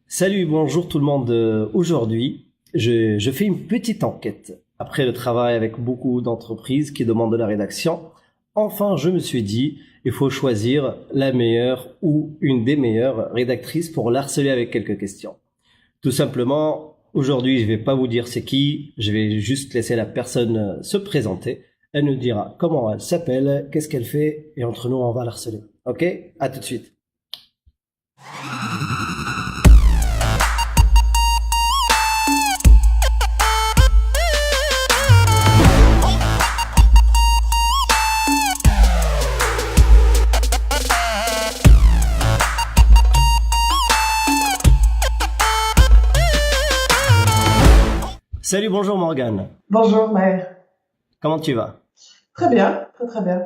Salut, bonjour tout le monde. Aujourd'hui, je fais une petite enquête. Après le travail avec beaucoup d'entreprises qui demandent de la rédaction, enfin je me suis dit, il faut choisir la meilleure ou une des meilleures rédactrices pour l'harceler avec quelques questions. Tout simplement, aujourd'hui je vais pas vous dire c'est qui, je vais juste laisser la personne se présenter. Elle nous dira comment elle s'appelle, qu'est-ce qu'elle fait, et entre nous on va l'harceler. Ok? À tout de suite. Salut, bonjour Morgane. Bonjour Maër. Comment tu vas? Très bien, très très bien.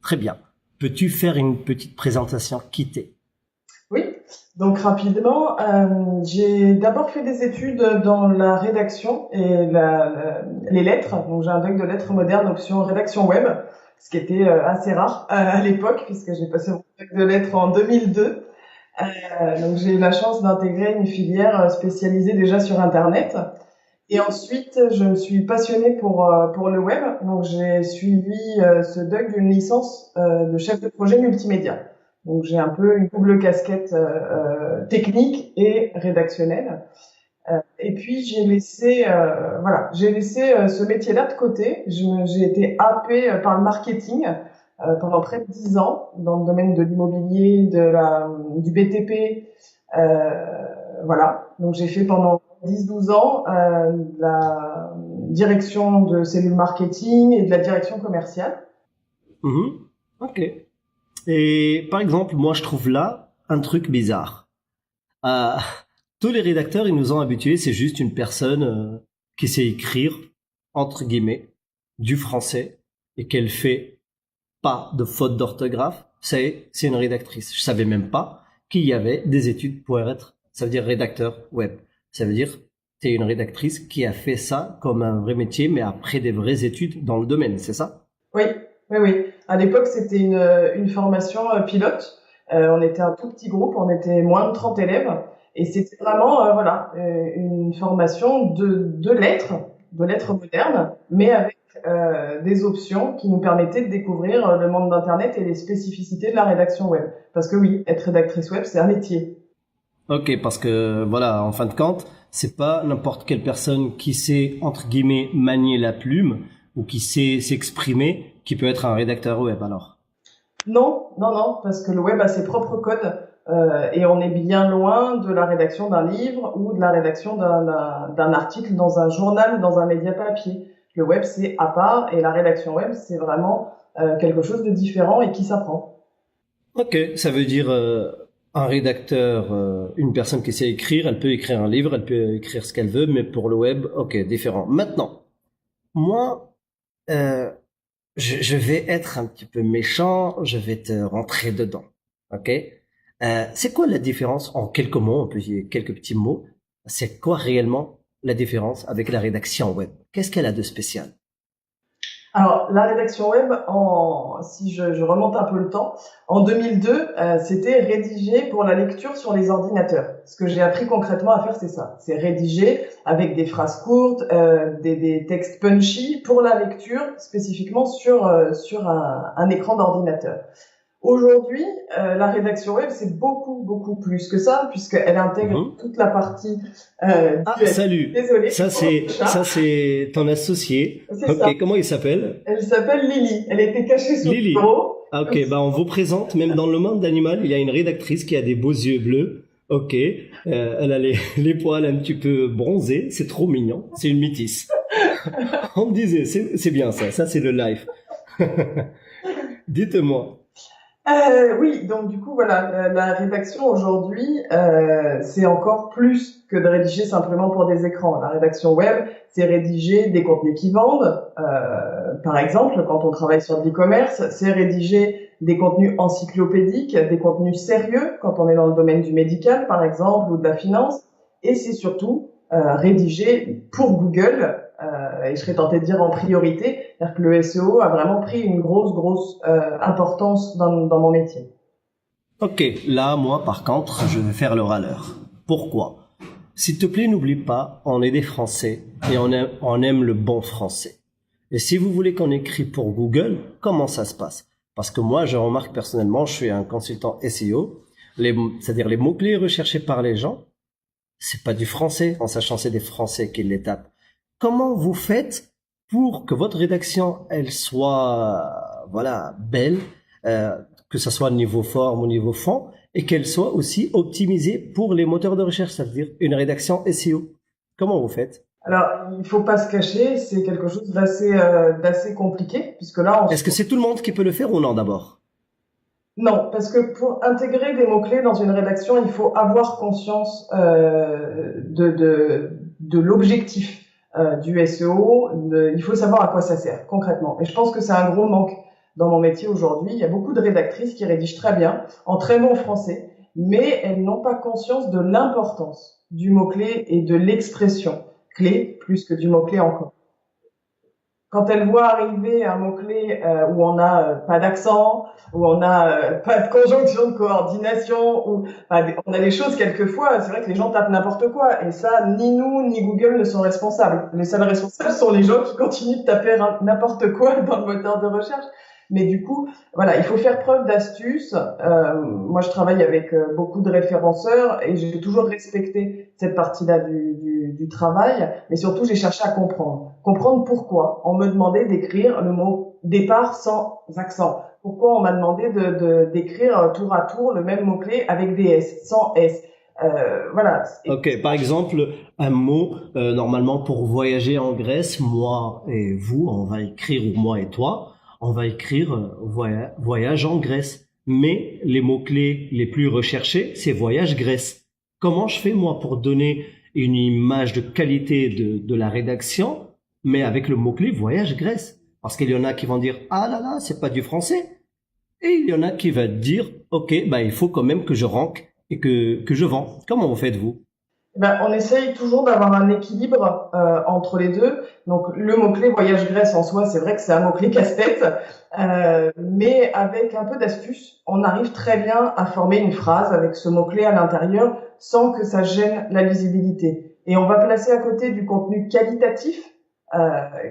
Très bien. Peux-tu faire une petite présentation qui t'es? Oui, donc rapidement, j'ai d'abord fait des études dans la rédaction et les lettres. Donc j'ai un doc de lettres modernes option rédaction web, ce qui était assez rare à l'époque puisque j'ai passé mon doc de lettres en 2002. Donc j'ai eu la chance d'intégrer une filière spécialisée déjà sur Internet. Et ensuite, je me suis passionnée pour le web. Donc, j'ai suivi ce doc d'une licence de chef de projet multimédia. Donc, j'ai un peu une double casquette technique et rédactionnelle. Et puis, j'ai laissé ce métier-là de côté. J'ai été happée par le marketing pendant près de 10 ans dans le domaine de l'immobilier, du BTP. Voilà. Donc, j'ai fait pendant 10-12 ans la direction de cellule marketing et de la direction commerciale. Mhm. Ok. Et par exemple, moi je trouve là un truc bizarre. Euh, Tous les rédacteurs, ils nous ont habitués, c'est juste une personne qui sait écrire, entre guillemets, du français et qu'elle fait pas de faute d'orthographe. C'est une rédactrice. Je savais même pas qu'il y avait des études pour être, ça veut dire rédacteur web. Ça veut dire t'es une rédactrice qui a fait ça comme un vrai métier, mais après des vraies études dans le domaine, c'est ça? Oui, oui, oui. À l'époque, c'était une formation pilote. On était un tout petit groupe, on était moins de 30 élèves. Et c'était vraiment une formation de lettres modernes, mais avec des options qui nous permettaient de découvrir le monde d'Internet et les spécificités de la rédaction web. Parce que oui, être rédactrice web, c'est un métier. Ok, parce que voilà, en fin de compte, c'est pas n'importe quelle personne qui sait entre guillemets manier la plume ou qui sait s'exprimer qui peut être un rédacteur web alors. Non, non, non, parce que le web a ses propres codes et on est bien loin de la rédaction d'un livre ou de la rédaction d'un article dans un journal ou dans un média papier. Le web, c'est à part et la rédaction web, c'est vraiment quelque chose de différent et qui s'apprend. Ok, ça veut dire un rédacteur, une personne qui sait écrire, elle peut écrire un livre, elle peut écrire ce qu'elle veut, mais pour le web, ok, différent. Maintenant, moi, euh, je vais être un petit peu méchant, je vais te rentrer dedans. Ok? C'est quoi la différence en quelques mots, on peut dire quelques petits mots, c'est quoi réellement la différence avec la rédaction web? Qu'est-ce qu'elle a de spécial? Alors, la rédaction web, si je remonte un peu le temps, en 2002, c'était rédiger pour la lecture sur les ordinateurs. Ce que j'ai appris concrètement à faire, c'est ça. C'est rédiger avec des phrases courtes, des textes punchy pour la lecture, spécifiquement sur un écran d'ordinateur. Aujourd'hui, la rédaction web, c'est beaucoup, beaucoup plus que ça, puisqu'elle intègre Mhm. toute la partie Ah, du SEO. salut. Désolée, Ça c'est ton associé. c'est ça. Ok, comment il s'appelle? Elle s'appelle Lily. Elle était cachée sous le Lily. bureau. Ah, ok, bah on vous présente, même dans le monde animal, il y a une rédactrice qui a des beaux yeux bleus. Ok, elle a les poils un petit peu bronzés, c'est trop mignon, c'est une métisse. On me disait, c'est bien ça c'est le life. Dites-moi. Oui, donc du coup voilà, la rédaction aujourd'hui, c'est encore plus que de rédiger simplement pour des écrans. La rédaction web, c'est rédiger des contenus qui vendent. Par exemple, quand on travaille sur de l'e-commerce, c'est rédiger des contenus encyclopédiques, des contenus sérieux quand on est dans le domaine du médical, par exemple, ou de la finance. Et c'est surtout rédiger pour Google. Et je serais tentée de dire en priorité, c'est-à-dire que le SEO a vraiment pris une grosse importance dans mon métier. Ok, là moi par contre, je vais faire le râleur. Pourquoi? S'il te plaît, n'oublie pas, on est des Français et on aime le bon français. Et si vous voulez qu'on écrit pour Google, comment ça se passe? Parce que moi, je remarque personnellement, je suis un consultant SEO, c'est-à-dire les mots-clés recherchés par les gens, c'est pas du français, en sachant c'est des Français qui les tapent. Comment vous faites pour que votre rédaction, elle soit, voilà, belle, que ça soit au niveau forme, au niveau fond, et qu'elle soit aussi optimisée pour les moteurs de recherche, c'est-à-dire une rédaction SEO. Comment vous faites? Alors, il faut pas se cacher, c'est quelque chose d'assez compliqué, puisque là, Est-ce que c'est tout le monde qui peut le faire ou non d'abord? non, parce que pour intégrer des mots-clés dans une rédaction, il faut avoir conscience de l'objectif du SEO. Il faut savoir à quoi ça sert concrètement. Et je pense que c'est un gros manque dans mon métier aujourd'hui. Il y a beaucoup de rédactrices qui rédigent très bien, en très bon français, mais elles n'ont pas conscience de l'importance du mot-clé et de l'expression clé plus que du mot-clé encore. Quand elle voit arriver un mot-clé où on n'a pas d'accent, où on n'a pas de conjonction de coordination, où on a des choses quelquefois, c'est vrai que les gens tapent n'importe quoi, et ça, ni nous, ni Google ne sont responsables. Les seuls responsables sont les gens qui continuent de taper n'importe quoi dans le moteur de recherche. Mais du coup, voilà, il faut faire preuve d'astuce. Moi, je travaille avec beaucoup de référenceurs et j'ai toujours respecté cette partie-là du travail. Mais surtout, j'ai cherché à comprendre. Comprendre pourquoi on me demandait d'écrire le mot départ sans accent. Pourquoi on m'a demandé d'écrire tour à tour le même mot-clé avec des S, sans S. Voilà. Ok, par exemple, un mot, normalement pour voyager en Grèce, moi et vous, on va écrire, ou moi et toi, on va écrire voyage en Grèce. Mais les mots-clés les plus recherchés, c'est voyage Grèce. Comment je fais moi pour donner une image de qualité de la rédaction, mais avec le mot-clé voyage Grèce? Parce qu'il y en a qui vont dire, ah là là, c'est pas du français. Et il y en a qui vont dire, ok, bah il faut quand même que je rank et que je vends. Comment vous faites vous? On essaye toujours d'avoir un équilibre entre les deux. Donc le mot-clé voyage Grèce en soi, c'est vrai que c'est un mot-clé casse-tête, mais avec un peu d'astuce, on arrive très bien à former une phrase avec ce mot-clé à l'intérieur sans que ça gêne la lisibilité. Et on va placer à côté du contenu qualitatif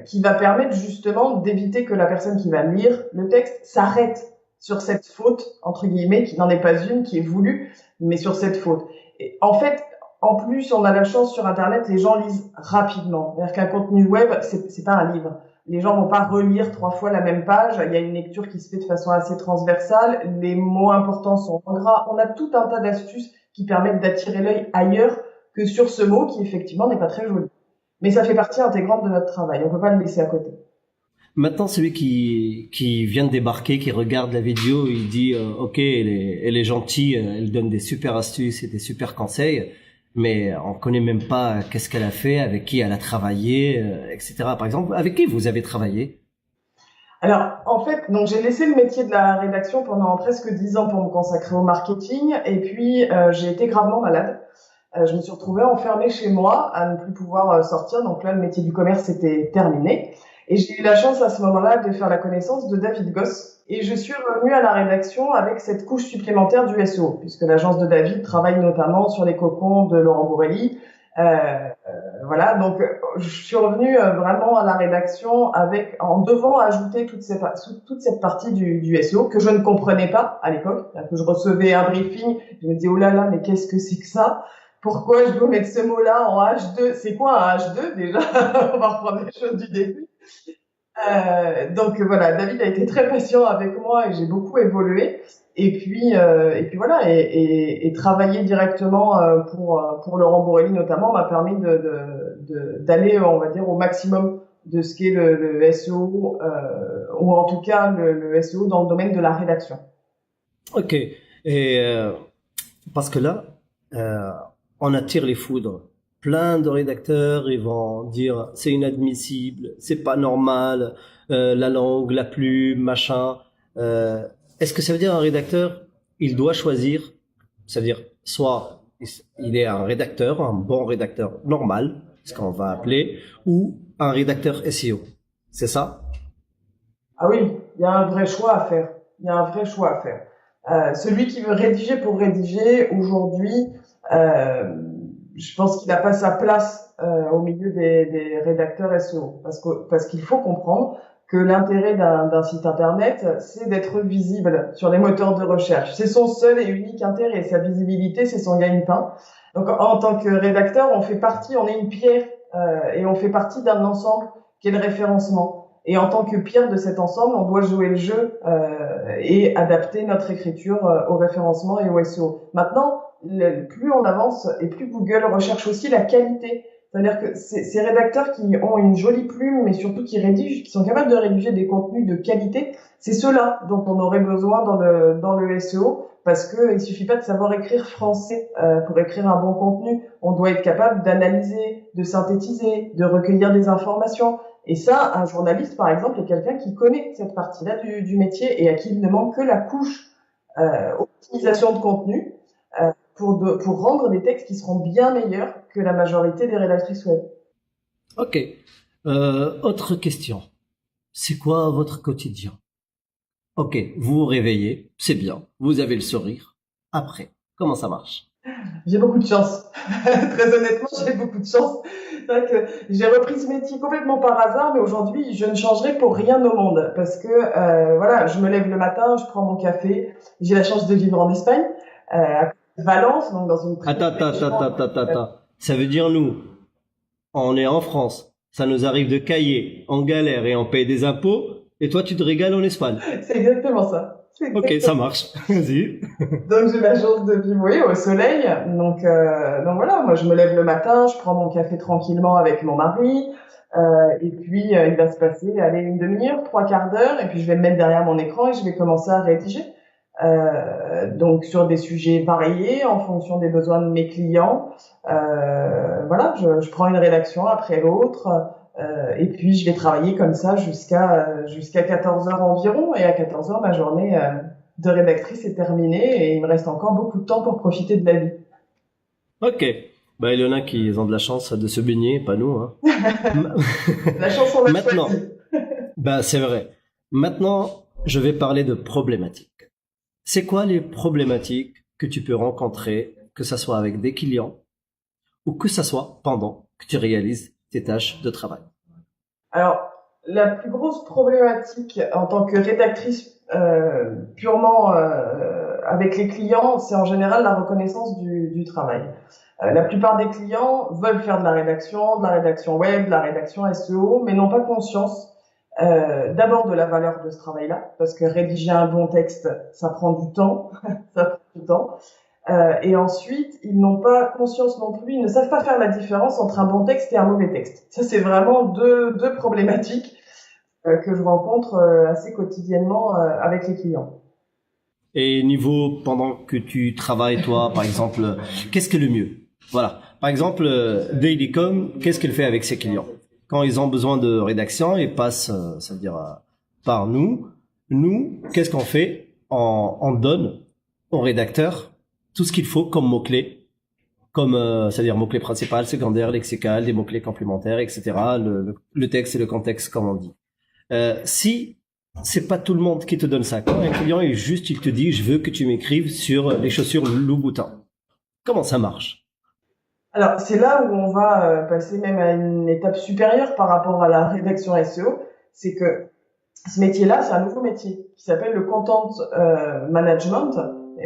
qui va permettre justement d'éviter que la personne qui va lire le texte s'arrête sur cette faute, entre guillemets, qui n'en est pas une, qui est voulue, mais sur cette faute. Et en fait, en plus, on a la chance sur Internet, les gens lisent rapidement. C'est-à-dire qu'un contenu web, c'est pas un livre. Les gens vont pas relire 3 fois la même page. Il y a une lecture qui se fait de façon assez transversale. Les mots importants sont en gras. On a tout un tas d'astuces qui permettent d'attirer l'œil ailleurs que sur ce mot qui, effectivement, n'est pas très joli. Mais ça fait partie intégrante de notre travail. On peut pas le laisser à côté. Maintenant, celui qui vient de débarquer, qui regarde la vidéo, il dit ok, elle est gentille, elle donne des super astuces et des super conseils, mais on connaît même pas qu'est-ce qu'elle a fait, avec qui elle a travaillé, etc. Par exemple, avec qui vous avez travaillé? Alors, en fait, donc j'ai laissé le métier de la rédaction pendant presque 10 ans pour me consacrer au marketing, et puis j'ai été gravement malade. Je me suis retrouvée enfermée chez moi à ne plus pouvoir sortir, donc là le métier du commerce était terminé. Et j'ai eu la chance à ce moment-là de faire la connaissance de David Goss. Et je suis revenue à la rédaction avec cette couche supplémentaire du SEO, puisque l'agence de David travaille notamment sur les cocons de Laurent Bourrelli. Voilà, donc je suis revenue vraiment à la rédaction en devant ajouter toute cette partie du SEO que je ne comprenais pas à l'époque. Que je recevais un briefing, je me disais oh là là, mais qu'est-ce que c'est que ça? Pourquoi je dois mettre ce mot-là en H2? C'est quoi un H2 déjà? On va reprendre les choses du début. Donc voilà, David a été très patient avec moi et j'ai beaucoup évolué. Et puis voilà, et travailler directement pour Laurent Bourrelli notamment m'a permis d'aller, on va dire, au maximum de ce qu'est le SEO, ou en tout cas le SEO dans le domaine de la rédaction. Ok, et parce que là, on attire les foudres. Plein de rédacteurs, ils vont dire c'est inadmissible, c'est pas normal, la langue, la plume, machin. Est-ce que ça veut dire un rédacteur, il doit choisir, ça veut dire soit il est un rédacteur, un bon rédacteur normal, ce qu'on va appeler, ou un rédacteur SEO. C'est ça? Ah oui, il y a un vrai choix à faire. Il y a un vrai choix à faire. Celui qui veut rédiger pour rédiger, aujourd'hui, Euh, je pense qu'il n'a pas sa place au milieu des rédacteurs SEO, parce qu'il faut comprendre que l'intérêt d'un site internet, c'est d'être visible sur les moteurs de recherche. C'est son seul et unique intérêt. Sa visibilité, c'est son gagne-pain. Donc, en tant que rédacteur, on est une pierre et on fait partie d'un ensemble qui est le référencement. Et en tant que pierre de cet ensemble, on doit jouer le jeu et adapter notre écriture au référencement et au SEO. Maintenant, plus on avance et plus Google recherche aussi la qualité. C'est-à-dire que ces rédacteurs qui ont une jolie plume, mais surtout qui sont capables de rédiger des contenus de qualité, c'est ceux-là dont on aurait besoin dans le SEO, parce que il suffit pas de savoir écrire français pour écrire un bon contenu. On doit être capable d'analyser, de synthétiser, de recueillir des informations. Et ça, un journaliste, par exemple, est quelqu'un qui connaît cette partie-là du métier et à qui il ne manque que la couche optimisation de contenu pour rendre des textes qui seront bien meilleurs que la majorité des rédactrices web. Ok. Autre question. C'est quoi votre quotidien? Ok, vous vous réveillez, c'est bien, vous avez le sourire. Après, comment ça marche? J'ai beaucoup de chance. Très honnêtement, j'ai beaucoup de chance. C'est vrai que j'ai repris ce métier complètement par hasard, mais aujourd'hui, je ne changerai pour rien au monde. Parce que, voilà, je me lève le matin, je prends mon café. J'ai la chance de vivre en Espagne, à Valence, donc dans une Attends. Ça veut dire nous, on est en France, ça nous arrive de cailler en galère et on paye des impôts, et toi tu te régales en Espagne. C'est exactement ça. Ok, ça marche. Vas-y. Donc j'ai la chance de vivre oui, au soleil. Donc voilà, moi je me lève le matin, je prends mon café tranquillement avec mon mari, et puis il va se passer allez une demi-heure, trois quarts d'heure, et puis je vais me mettre derrière mon écran et je vais commencer à rédiger. Donc sur des sujets variés en fonction des besoins de mes clients. Voilà, je prends une rédaction après l'autre. Et puis je vais travailler comme ça jusqu'à 14 heures environ, et à 14 heures ma journée de rédactrice est terminée et il me reste encore beaucoup de temps pour profiter de la vie. Ok. Bah, il y en a qui ont de la chance de se baigner, pas nous, hein. La chance on l'a Maintenant, choisie. bah, c'est vrai. Maintenant, je vais parler de problématiques. C'est quoi les problématiques que tu peux rencontrer, que ça soit avec des clients ou que ça soit pendant que tu réalises tes tâches de travail? Alors, la plus grosse problématique en tant que rédactrice purement avec les clients, c'est en général la reconnaissance du travail. La plupart des clients veulent faire de la rédaction web, de la rédaction SEO, mais n'ont pas conscience d'abord de la valeur de ce travail-là, parce que rédiger un bon texte, ça prend du temps, ça prend du temps. Et ensuite, ils n'ont pas conscience non plus, ils ne savent pas faire la différence entre un bon texte et un mauvais texte. Ça, c'est vraiment deux problématiques que je rencontre assez quotidiennement avec les clients. Et niveau, pendant que tu travailles, toi, par exemple, qu'est-ce que le mieux? Voilà. Par exemple, Dailycom, qu'est-ce qu'elle fait avec ses clients? Quand ils ont besoin de rédaction, ils passent, ça veut dire, par nous. Nous, qu'est-ce qu'on fait? On donne au rédacteur tout ce qu'il faut comme mots-clés, comme, c'est-à-dire mots-clés principaux, secondaires, lexical, des mots-clés complémentaires, etc. Le texte et le contexte, comme on dit. Si c'est pas tout le monde qui te donne ça. Quand un client est juste, il te dit, je veux que tu m'écrives sur les chaussures Louboutin. Comment ça marche? Alors, c'est là où on va passer même à une étape supérieure par rapport à la rédaction SEO. C'est que ce métier-là, c'est un nouveau métier qui s'appelle le content management,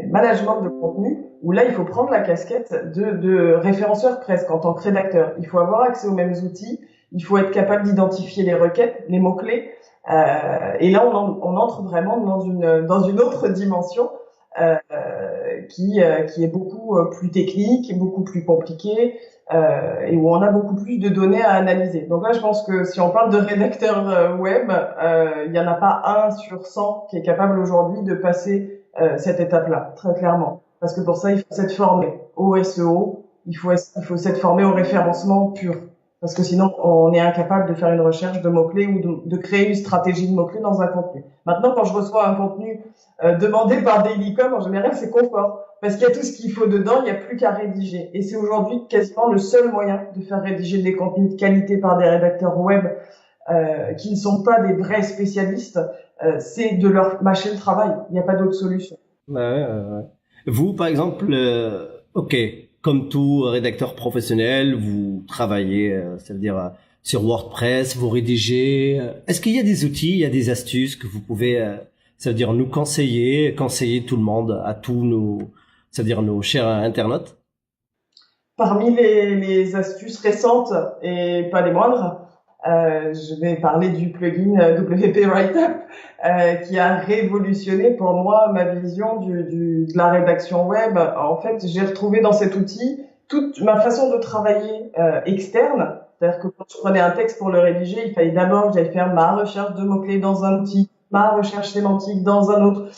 management de contenu, où là, il faut prendre la casquette de référenceur presque en tant que rédacteur. Il faut avoir accès aux mêmes outils, il faut être capable d'identifier les requêtes, les mots-clés, et là, on entre vraiment dans une autre dimension euh, qui est beaucoup plus technique, beaucoup plus compliquée, et où on a beaucoup plus de données à analyser. Donc là, je pense que si on parle de rédacteur web, il y en a pas un sur 100 qui est capable aujourd'hui de passer cette étape-là, très clairement. Parce que pour ça, il faut s'être formé au SEO, il faut s'être formé au référencement pur. Parce que sinon, on est incapable de faire une recherche de mots-clés ou de créer une stratégie de mots-clés dans un contenu. Maintenant, quand je reçois un contenu demandé par Dailycom, en général, c'est confort. Parce qu'il y a tout ce qu'il faut dedans, il n'y a plus qu'à rédiger. Et c'est aujourd'hui quasiment le seul moyen de faire rédiger des contenus de qualité par des rédacteurs web qui ne sont pas des vrais spécialistes. C'est de leur mâcher le travail. Il n'y a pas d'autre solution. Ouais. Vous, par exemple, ok, comme tout rédacteur professionnel, vous travaillez, ça veut dire sur WordPress, vous rédigez. Est-ce qu'il y a des outils, il y a des astuces que vous pouvez, ça veut dire nous conseiller tout le monde, à tous nos, ça veut dire nos chers internautes? Parmi les astuces récentes et pas les moindres, je vais parler du plugin WP Write-Up qui a révolutionné pour moi ma vision de la rédaction web. En fait, j'ai retrouvé dans cet outil toute ma façon de travailler externe. C'est-à-dire que quand je prenais un texte pour le rédiger, il fallait d'abord que j'aille faire ma recherche de mots-clés dans un outil, ma recherche sémantique dans un autre,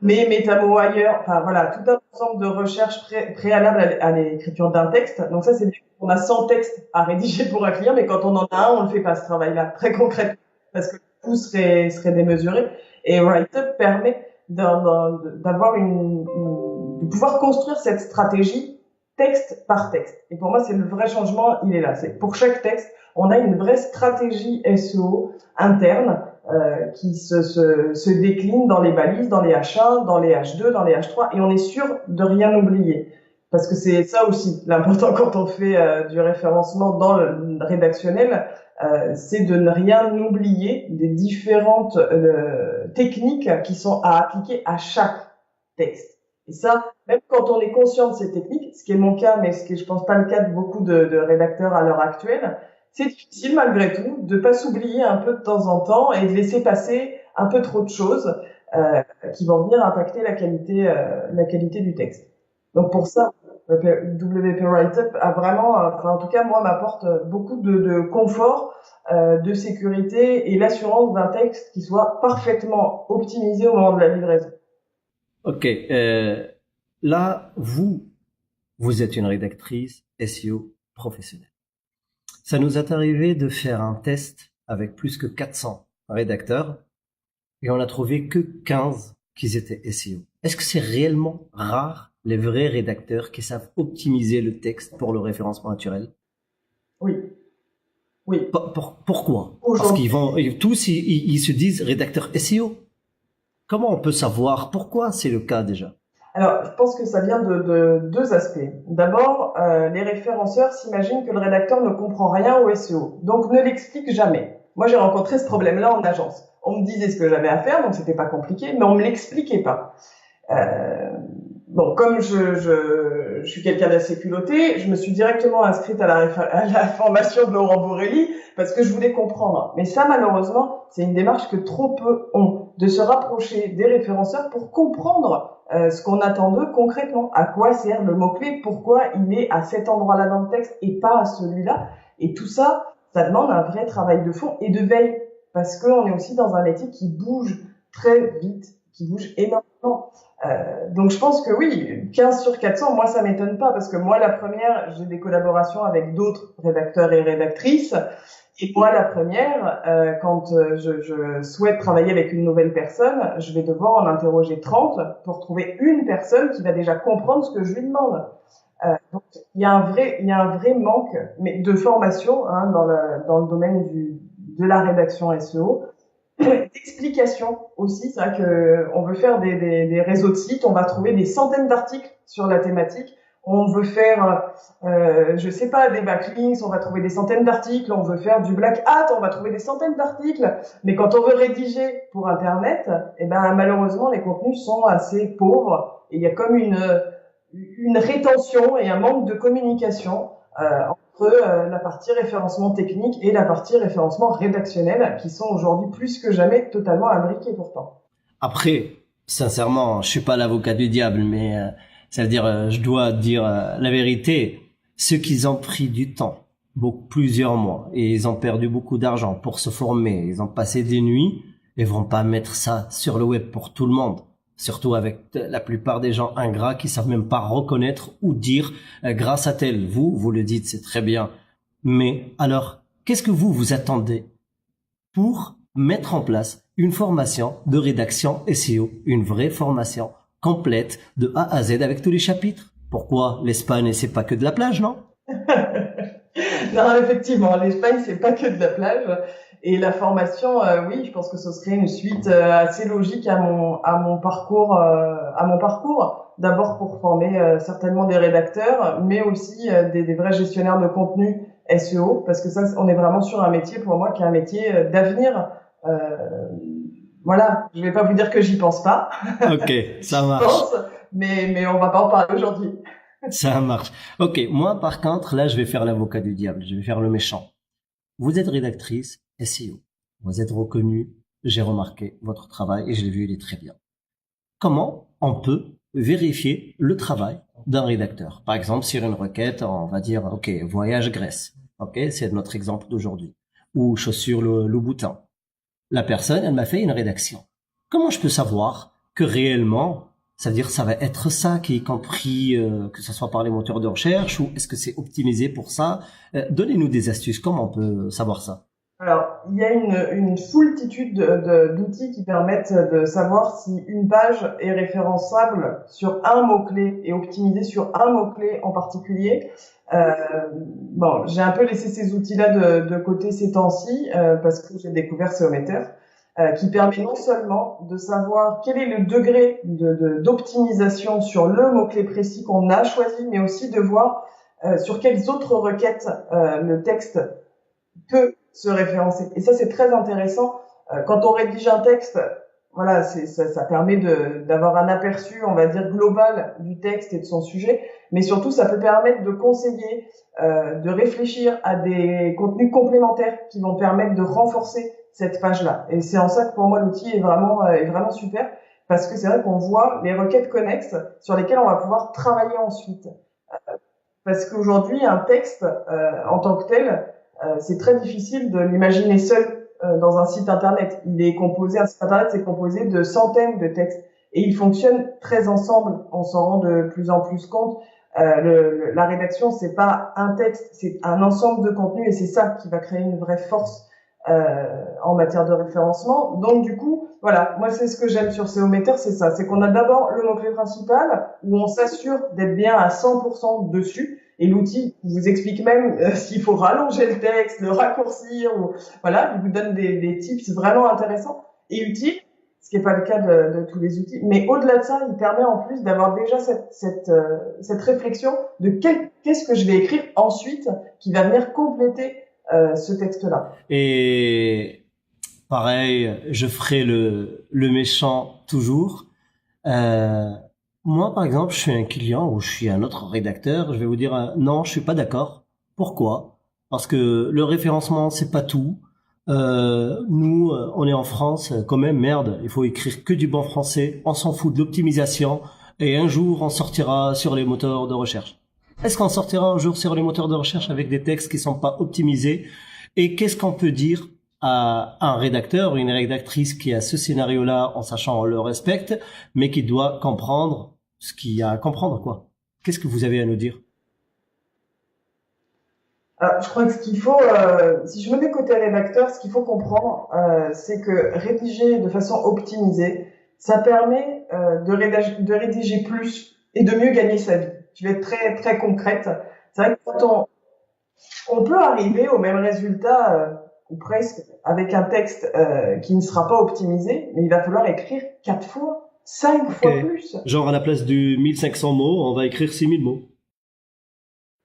mes métamots ailleurs, enfin voilà, tout un ensemble de recherches préalables à l'écriture d'un texte. Donc ça, c'est bien. On a 100 textes à rédiger pour un client, mais quand on en a un, on le fait pas ce travail-là, très concrètement, parce que tout serait démesuré. Et Write-Up permet d'avoir de pouvoir construire cette stratégie texte par texte. Et pour moi, c'est le vrai changement, il est là. C'est pour chaque texte, on a une vraie stratégie SEO interne qui se décline dans les balises, dans les H1, dans les H2, dans les H3, et on est sûr de rien oublier. Parce que c'est ça aussi l'important quand on fait du référencement dans le rédactionnel, c'est de ne rien oublier des différentes techniques qui sont à appliquer à chaque texte. Et ça, même quand on est conscient de ces techniques, ce qui est mon cas, mais ce qui est, je pense, pas le cas de beaucoup de rédacteurs à l'heure actuelle, c'est difficile malgré tout de pas s'oublier un peu de temps en temps et de laisser passer un peu trop de choses qui vont venir impacter la qualité du texte. Donc pour ça, WP Write-Up a vraiment, enfin en tout cas moi, m'apporte beaucoup de confort, de sécurité et l'assurance d'un texte qui soit parfaitement optimisé au moment de la livraison. Ok, là vous êtes une rédactrice SEO professionnelle. Ça nous est arrivé de faire un test avec plus que 400 rédacteurs et on a trouvé que 15 qui étaient SEO. Est-ce que c'est réellement rare les vrais rédacteurs qui savent optimiser le texte pour le référencement naturel? Oui. Oui. Pourquoi? Parce qu'ils vont tous ils se disent rédacteurs SEO. Comment on peut savoir pourquoi c'est le cas déjà? Alors, je pense que ça vient de deux aspects. D'abord, les référenceurs s'imaginent que le rédacteur ne comprend rien au SEO, donc ne l'explique jamais. Moi, j'ai rencontré ce problème-là en agence. On me disait ce que j'avais à faire, donc c'était pas compliqué, mais on me l'expliquait pas. Bon, comme je suis quelqu'un d'assez culotté, je me suis directement inscrite à la formation de Laurent Borelli parce que je voulais comprendre. Mais ça, malheureusement, c'est une démarche que trop peu ont, de se rapprocher des référenceurs pour comprendre ce qu'on attend d'eux concrètement. À quoi sert le mot-clé? Pourquoi il est à cet endroit-là dans le texte et pas à celui-là? Et tout ça, ça demande un vrai travail de fond et de veille parce qu'on est aussi dans un métier qui bouge très vite, qui bouge énormément. Donc je pense que oui, 15 sur 400, moi ça m'étonne pas parce que moi la première, j'ai des collaborations avec d'autres rédacteurs et rédactrices et moi la première, quand je souhaite travailler avec une nouvelle personne, je vais devoir en interroger 30 pour trouver une personne qui va déjà comprendre ce que je lui demande. Donc il y a un vrai manque mais de formation hein, dans le domaine de la rédaction SEO. D'explications aussi, c'est vrai que on veut faire des réseaux de sites, on va trouver des centaines d'articles sur la thématique. On veut faire, je sais pas, des backlinks, on va trouver des centaines d'articles. On veut faire du black hat, on va trouver des centaines d'articles. Mais quand on veut rédiger pour Internet, eh ben malheureusement les contenus sont assez pauvres et il y a comme une rétention et un manque de communication entre la partie référencement technique et la partie référencement rédactionnel qui sont aujourd'hui plus que jamais totalement imbriqués pourtant. Après, sincèrement, je suis pas l'avocat du diable, mais ça veut dire, je dois dire la vérité. Ceux qui ont pris du temps, plusieurs mois, et ils ont perdu beaucoup d'argent pour se former, ils ont passé des nuits, ils vont pas mettre ça sur le web pour tout le monde. Surtout avec la plupart des gens ingrats qui savent même pas reconnaître ou dire grâce à tel. Vous le dites, c'est très bien. Mais alors, qu'est-ce que vous attendez pour mettre en place une formation de rédaction SEO, une vraie formation complète de A à Z avec tous les chapitres? Pourquoi l'Espagne, c'est pas que de la plage, non? Non, effectivement, l'Espagne, c'est pas que de la plage. Et la formation, oui, je pense que ce serait une suite assez logique à mon parcours. D'abord pour former certainement des rédacteurs, mais aussi des vrais gestionnaires de contenu SEO, parce que ça, on est vraiment sur un métier pour moi qui est un métier d'avenir. Voilà, je vais pas vous dire que j'y pense pas. Ok, ça J'y marche. pense, mais on va pas en parler aujourd'hui. Ça marche. Ok, moi par contre, là, je vais faire l'avocat du diable, je vais faire le méchant. Vous êtes rédactrice SEO. Vous êtes reconnue, j'ai remarqué votre travail et je l'ai vu, il est très bien. Comment on peut vérifier le travail d'un rédacteur? Par exemple, sur une requête, on va dire, OK, voyage Grèce. OK, c'est notre exemple d'aujourd'hui. Ou chaussures le boutin. La personne, elle m'a fait une rédaction. Comment je peux savoir que réellement, ça veut dire ça va être ça qui est compris, que ce soit par les moteurs de recherche ou est-ce que c'est optimisé pour ça? Donnez-nous des astuces. Comment on peut savoir ça? Alors, il y a une foultitude d'outils qui permettent de savoir si une page est référençable sur un mot-clé et optimisée sur un mot-clé en particulier. Bon, j'ai un peu laissé ces outils-là de côté ces temps-ci parce que j'ai découvert SEOmeter, qui permet non seulement de savoir quel est le degré d'optimisation sur le mot-clé précis qu'on a choisi, mais aussi de voir sur quelles autres requêtes le texte peut se référencer. Et ça, c'est très intéressant. Quand on rédige un texte, voilà, ça permet d'avoir un aperçu, on va dire, global du texte et de son sujet. Mais surtout, ça peut permettre de conseiller, de réfléchir à des contenus complémentaires qui vont permettre de renforcer cette page-là. Et c'est en ça que pour moi, l'outil est vraiment super. Parce que c'est vrai qu'on voit les requêtes connexes sur lesquelles on va pouvoir travailler ensuite. Parce qu'aujourd'hui, un texte, en tant que tel, c'est très difficile de l'imaginer seul dans un site internet. Un site internet, c'est composé de centaines de textes et ils fonctionnent très ensemble. On s'en rend de plus en plus compte. La rédaction, c'est pas un texte, c'est un ensemble de contenus et c'est ça qui va créer une vraie force en matière de référencement. Donc du coup, voilà, moi c'est ce que j'aime sur SEOmeter, c'est ça, c'est qu'on a d'abord le mot-clé principal où on s'assure d'être bien à 100% dessus. Et l'outil vous explique même s'il faut rallonger le texte, le raccourcir, ou voilà, il vous donne des tips vraiment intéressants et utiles, ce qui n'est pas le cas de tous les outils. Mais au-delà de ça, il permet en plus d'avoir déjà cette réflexion de qu'est-ce que je vais écrire ensuite qui va venir compléter ce texte-là. Et pareil, je ferai le méchant toujours. Euh, Moi, par exemple, je suis un client ou je suis un autre rédacteur, je vais vous dire non, je suis pas d'accord. Pourquoi? Parce que le référencement, c'est pas tout. Nous, on est en France, quand même, merde, il faut écrire que du bon français, on s'en fout de l'optimisation, et un jour, on sortira sur les moteurs de recherche. Est-ce qu'on sortira un jour sur les moteurs de recherche avec des textes qui sont pas optimisés? Et qu'est-ce qu'on peut dire à un rédacteur ou une rédactrice qui a ce scénario-là, en sachant on le respecte, mais qui doit comprendre ce qu'il y a à comprendre, quoi. Qu'est-ce que vous avez à nous dire? Alors, je crois que ce qu'il faut, si je me mets côté rédacteur, ce qu'il faut comprendre, c'est que rédiger de façon optimisée, ça permet de rédiger plus et de mieux gagner sa vie. Je vais être très très concrète. C'est vrai que quand on peut arriver au même résultat ou presque avec un texte qui ne sera pas optimisé, mais il va falloir écrire 4 fois, 5 Ok. fois plus. Genre à la place du 1500 mots, on va écrire 6000 mots.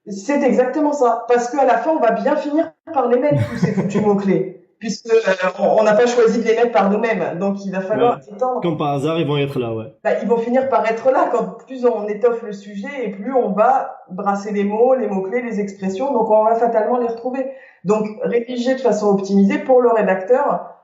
C'est exactement ça. Parce qu'à la fin, on va bien finir par les mettre, tous ces foutus mots-clés. Puisque on n'a pas choisi de les mettre par nous-mêmes. Donc, il va falloir Ouais. étendre. Comme par hasard, ils vont être là, ouais. Ils vont finir par être là. Quand plus on étoffe le sujet et plus on va brasser les mots, les mots-clés, les expressions. Donc, on va fatalement les retrouver. Donc, rédiger de façon optimisée pour le rédacteur,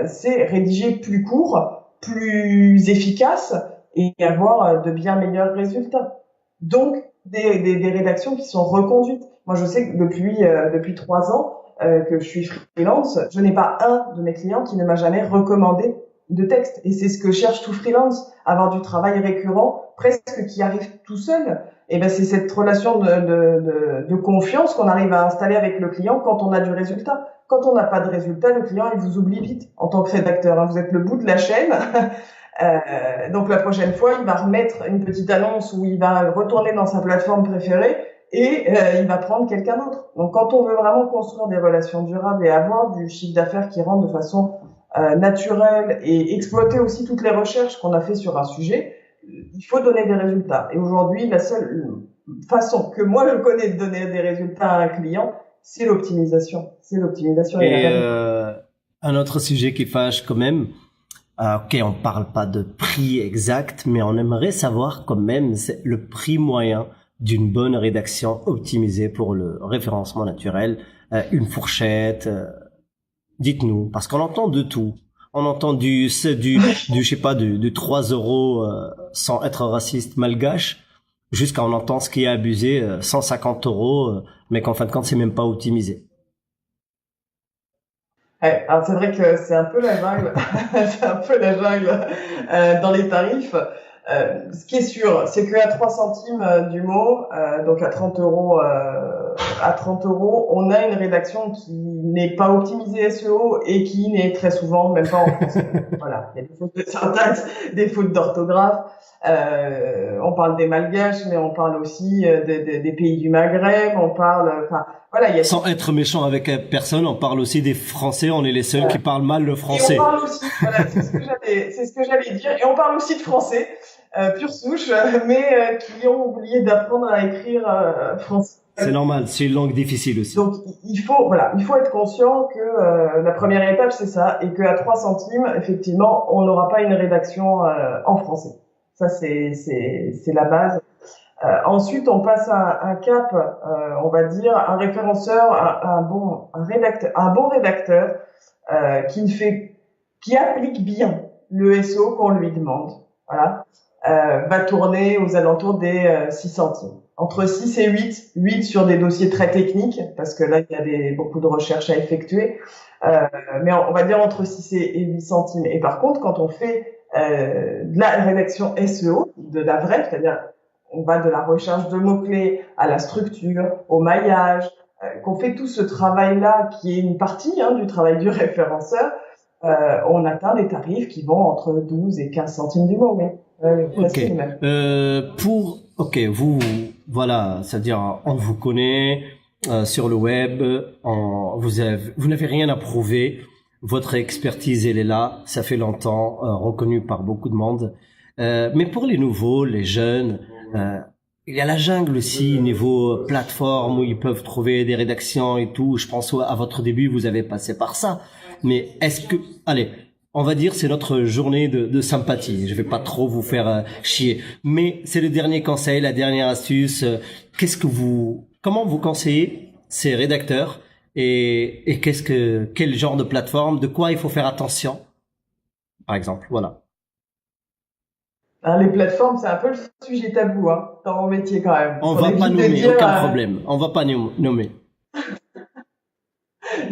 c'est rédiger plus court, plus efficace et avoir de bien meilleurs résultats. Donc, des rédactions qui sont reconduites. Moi, je sais que depuis 3 ans que je suis freelance, je n'ai pas un de mes clients qui ne m'a jamais recommandé de texte. Et c'est ce que cherche tout freelance, avoir du travail récurrent, presque qui arrive tout seul. Et ben, c'est cette relation de confiance qu'on arrive à installer avec le client quand on a du résultat. Quand on n'a pas de résultat, le client, il vous oublie vite en tant que rédacteur. Hein. Vous êtes le bout de la chaîne. Donc la prochaine fois, il va remettre une petite annonce où il va retourner dans sa plateforme préférée et il va prendre quelqu'un d'autre. Donc quand on veut vraiment construire des relations durables et avoir du chiffre d'affaires qui rentre de façon naturelle et exploiter aussi toutes les recherches qu'on a fait sur un sujet, il faut donner des résultats. Et aujourd'hui, la seule façon que moi je connais de donner des résultats à un client, c'est l'optimisation. C'est l'optimisation. Et un autre sujet qui fâche quand même, ok, on parle pas de prix exact, mais on aimerait savoir quand même le prix moyen d'une bonne rédaction optimisée pour le référencement naturel, une fourchette. Dites-nous, parce qu'on entend de tout. On entend du je sais pas, de 3 euros sans être raciste malgache, jusqu'à on entend ce qui est abusé, 150 euros, mais qu'en fin de compte, c'est même pas optimisé. Ouais, alors c'est vrai que c'est un peu la jungle, c'est un peu la jungle dans les tarifs. Ce qui est sûr, c'est qu'à 3 centimes du mot, donc à 30 euros, on a une rédaction qui n'est pas optimisée SEO et qui n'est très souvent même pas en français. Voilà, il y a des fautes de syntaxe, des fautes d'orthographe. On parle des Malgaches, mais on parle aussi des pays du Maghreb. On parle, enfin, voilà, il y a sans être méchant avec personne, on parle aussi des Français. On est les seuls qui parlent mal le français. Et on parle aussi, voilà, c'est ce que j'allais dire. Et on parle aussi de français. Pure souche, mais qui ont oublié d'apprendre à écrire français. C'est normal, c'est une langue difficile aussi. Donc il faut être conscient que la première étape c'est ça, et qu'à 3 centimes, effectivement, on n'aura pas une rédaction en français. Ça c'est la base. Ensuite, on passe à un cap, on va dire, un référenceur, un bon rédacteur qui applique bien le SEO qu'on lui demande. Voilà. Va tourner aux alentours des 6 centimes. Entre 6 et 8 sur des dossiers très techniques, parce que là, il y a beaucoup de recherches à effectuer. Mais on va dire entre 6 et 8 centimes. Et par contre, quand on fait de la rédaction SEO, de la vraie, c'est-à-dire on va de la recherche de mots-clés à la structure, au maillage, qu'on fait tout ce travail-là qui est une partie du travail du référenceur, on atteint des tarifs qui vont entre 12 et 15 centimes du mot. Mais vous, voilà, c'est-à-dire on vous connaît sur le web, vous n'avez rien à prouver, votre expertise elle est là, ça fait longtemps, reconnue par beaucoup de monde. Mais pour les nouveaux, les jeunes, il y a la jungle aussi niveau plateforme où ils peuvent trouver des rédactions et tout. Je pense à votre début, vous avez passé par ça. Mais est-ce que, allez, on va dire c'est notre journée de sympathie. Je vais pas trop vous faire chier, mais c'est le dernier conseil, la dernière astuce. Comment vous conseillez ces rédacteurs et quel genre de plateforme, de quoi il faut faire attention, par exemple, voilà. Les plateformes, c'est un peu le sujet tabou dans mon métier quand même. On va pas nommer, aucun problème. On va pas nommer.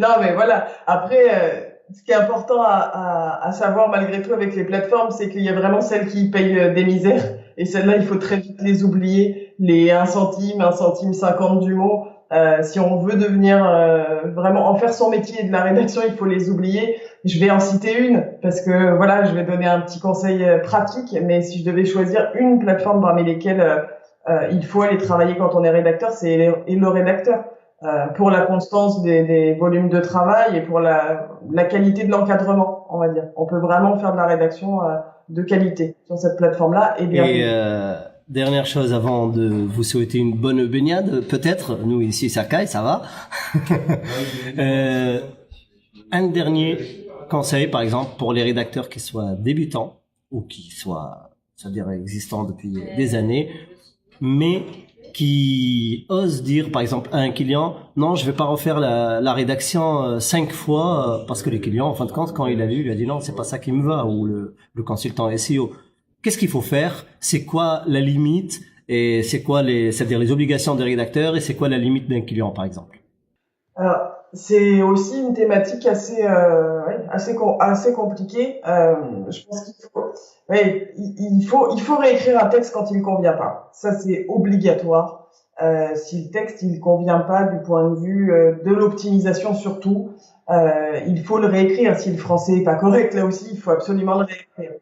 Non, mais voilà. Après, ce qui est important à savoir malgré tout avec les plateformes, c'est qu'il y a vraiment celles qui payent des misères. Et celles-là, il faut très vite les oublier. Les 1 centime 50 du mot. Si on veut devenir vraiment en faire son métier de la rédaction, il faut les oublier. Je vais en citer une parce que voilà, je vais donner un petit conseil pratique. Mais si je devais choisir une plateforme parmi lesquelles il faut aller travailler quand on est rédacteur, c'est le rédacteur. Pour la constance des volumes de travail et pour la qualité de l'encadrement, on va dire. On peut vraiment faire de la rédaction de qualité sur cette plateforme-là. Dernière chose avant de vous souhaiter une bonne baignade, peut-être, nous ici ça caille, ça va. Un dernier conseil, par exemple, pour les rédacteurs qui soient débutants ou qui soient, c'est-à-dire existants depuis des années, mais qui osent dire, par exemple, à un client, non, je vais pas refaire la rédaction 5 fois, parce que le client, en fin de compte, quand il a lu, il a dit non, c'est pas ça qui me va, ou le consultant SEO. Qu'est-ce qu'il faut faire? C'est quoi la limite? Et c'est quoi c'est-à-dire les obligations des rédacteurs, et c'est quoi la limite d'un client, par exemple? Alors, c'est aussi une thématique assez compliquée. Je pense qu'il faut réécrire un texte quand il convient pas. Ça, c'est obligatoire. Si le texte il convient pas du point de vue de l'optimisation surtout, il faut le réécrire. Si le français est pas correct, là aussi, il faut absolument le réécrire.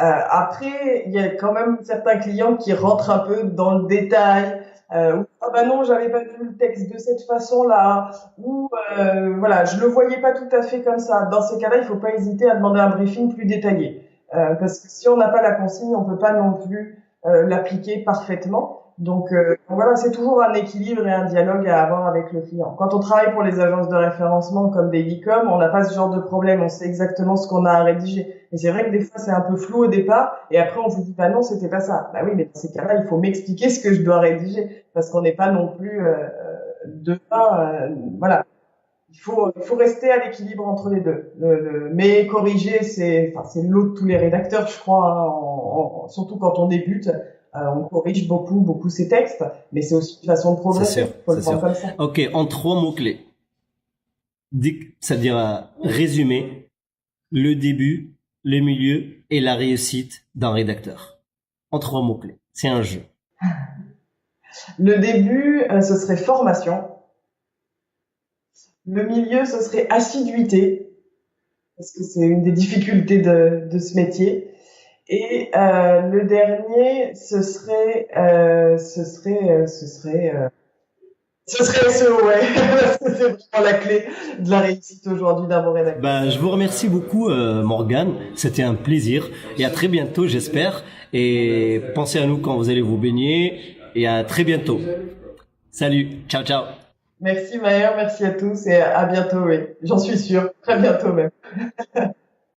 Après, il y a quand même certains clients qui rentrent un peu dans le détail, Ou ah bah non, j'avais pas vu le texte de cette façon-là, ou voilà, je le voyais pas tout à fait comme ça. Dans ces cas-là, il faut pas hésiter à demander un briefing plus détaillé, parce que si on n'a pas la consigne, on peut pas non plus l'appliquer parfaitement. Donc voilà, c'est toujours un équilibre et un dialogue à avoir avec le client. Quand on travaille pour les agences de référencement comme Dailycom, on n'a pas ce genre de problème, on sait exactement ce qu'on a à rédiger. Mais c'est vrai que des fois c'est un peu flou au départ et après on vous dit bah non, c'était pas ça. Bah oui, mais dans ces cas-là, il faut m'expliquer ce que je dois rédiger parce qu'on n'est pas non plus voilà. Il faut rester à l'équilibre entre les deux. Mais corriger, c'est l'eau de tous les rédacteurs, je crois, hein, surtout quand on débute. On corrige beaucoup ces textes, mais c'est aussi une façon de C'est progresser. sûr, Faut le c'est prendre sûr. comme ça. Ok, en 3 mots-clés. C'est-à-dire résumer le début, le milieu et la réussite d'un rédacteur. En 3 mots-clés. C'est un jeu. Le début, ce serait formation. Le milieu, ce serait assiduité, parce que c'est une des difficultés de ce métier. Et le dernier, ce serait SEO, ouais. Parce que c'est vraiment la clé de la réussite aujourd'hui d'un bon rédacteur. Ben, je vous remercie beaucoup, Morgane. C'était un plaisir. Et à très bientôt, j'espère. Et pensez à nous quand vous allez vous baigner. Et à très bientôt. Salut. Ciao, ciao. Merci Maher, merci à tous et à bientôt, oui. J'en suis sûre. Très bientôt même.